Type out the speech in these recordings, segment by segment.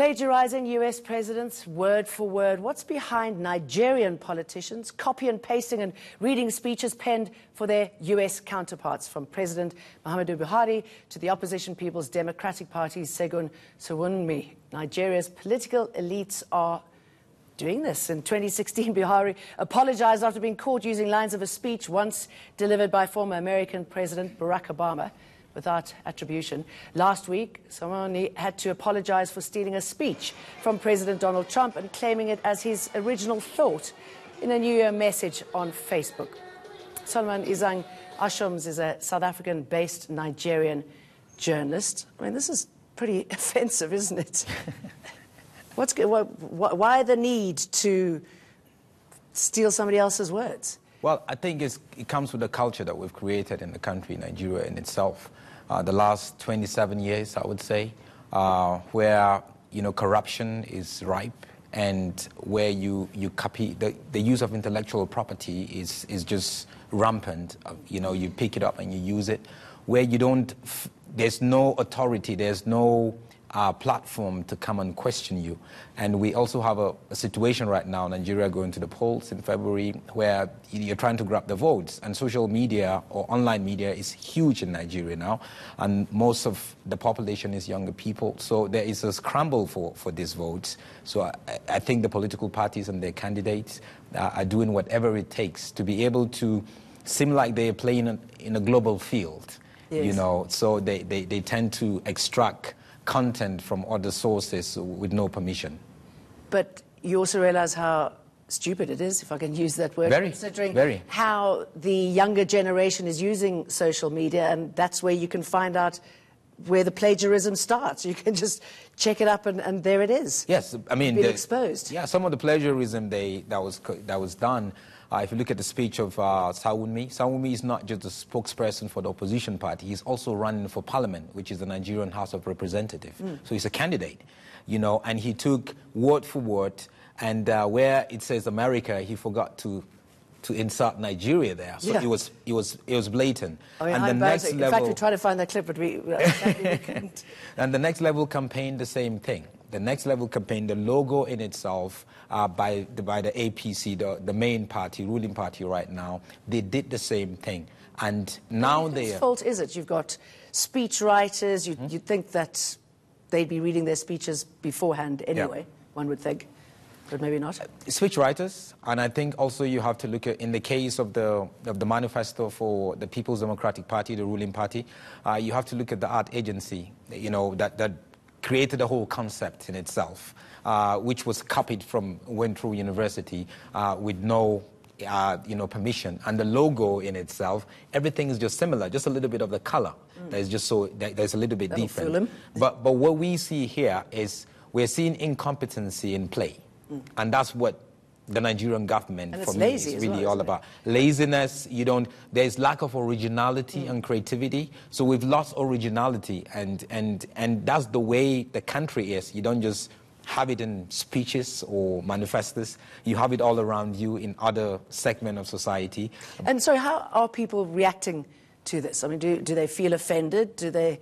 Plagiarizing US presidents word for word. What's behind Nigerian politicians copy and pasting and reading speeches penned for their US counterparts, from President Muhammadu Buhari to the opposition People's Democratic Party's Sowunmi? Nigeria's political elites are doing this. In 2016, Buhari apologized after being caught using lines of a speech once delivered by former American President Barack Obama without attribution. Last week, Sowunmi had to apologize for stealing a speech from President Donald Trump and claiming it as his original thought in a New Year message on Facebook. Solomon Isang Ashoms is a South African-based Nigerian journalist. I mean, this is pretty offensive, isn't it? Why the need to steal somebody else's words? Well, I think it comes with the culture that we've created in the country, Nigeria in itself. The last 27 years, I would say, where, corruption is ripe and where you copy, the use of intellectual property is just rampant. You pick it up and you use it, where you don't, there's no authority, there's no platform to come and question you. And we also have a situation right now, Nigeria going to the polls in February, where you're trying to grab the votes. And social media or online media is huge in Nigeria now. And most of the population is younger people. So there is a scramble for these votes. So I think the political parties and their candidates are doing whatever it takes to be able to seem like they're playing in a global field. Yes. So they tend to extract content from other sources with no permission. But you also realize how stupid it is, if I can use that word, considering how the younger generation is using social media, and that's where you can find out where the plagiarism starts. You can just check it up and there it is. Yes, I mean, exposed. Yeah, some of the plagiarism that was done. If you look at the speech of Sowunmi is not just a spokesperson for the opposition party. He's also running for parliament, which is the Nigerian House of Representatives. So he's a candidate, and he took word for word, and where it says America, he forgot to insert Nigeria there. So it was blatant. I mean, and the next level, in fact, we tried to find that clip, but we couldn't. And the next level campaign, the same thing. The next level campaign, the logo in itself, by the APC, the main party, ruling party right now, they did the same thing. And now whose fault is it? You've got speech writers. You'd think that they'd be reading their speeches beforehand anyway, one would think. But maybe not. Speech writers, and I think also you have to look at, in the case of the manifesto for the People's Democratic Party, the ruling party, you have to look at the art agency, that created a whole concept in itself, which was copied from Wentworth University with no permission. And the logo in itself, everything is just similar, just a little bit of the color. There's a little bit different. But what we see here is we're seeing incompetency in play. And that's what the Nigerian government, for me, is really all about. Laziness, there's lack of originality and creativity. So we've lost originality, and that's the way the country is. You don't just have it in speeches or manifestos. You have it all around you in other segments of society. And so how are people reacting to this? I mean, do they feel offended? Do they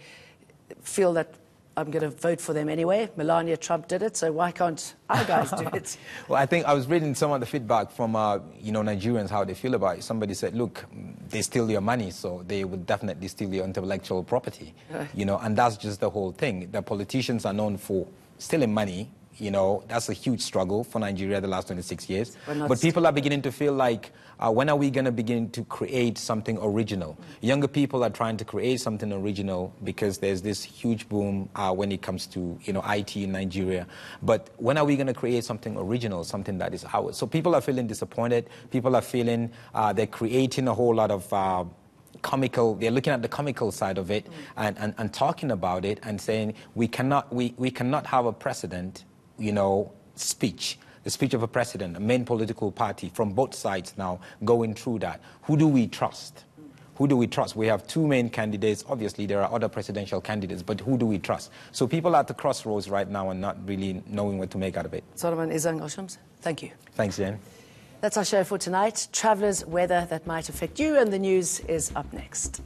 feel that I'm going to vote for them anyway? Melania Trump did it, so why can't our guys do it? Well, I think I was reading some of the feedback from, Nigerians, how they feel about it. Somebody said, look, they steal your money, so they would definitely steal your intellectual property. And that's just the whole thing. The politicians are known for stealing money. That's a huge struggle for Nigeria the last 26 years. But people are beginning to feel like, when are we going to begin to create something original? Younger people are trying to create something original because there's this huge boom when it comes to, IT in Nigeria. But when are we going to create something original, something that is ours? So people are feeling disappointed. People are feeling they're creating a whole lot of they're looking at the comical side of it and talking about it and saying we cannot have a precedent, speech, the speech of a president, a main political party from both sides now going through that. Who do we trust? Who do we trust? We have two main candidates. Obviously, there are other presidential candidates, but who do we trust? So people are at the crossroads right now and not really knowing what to make out of it. Solomon Isang Ashoms, thank you. Thanks, Jane. That's our show for tonight. Travelers, weather that might affect you, and the news is up next.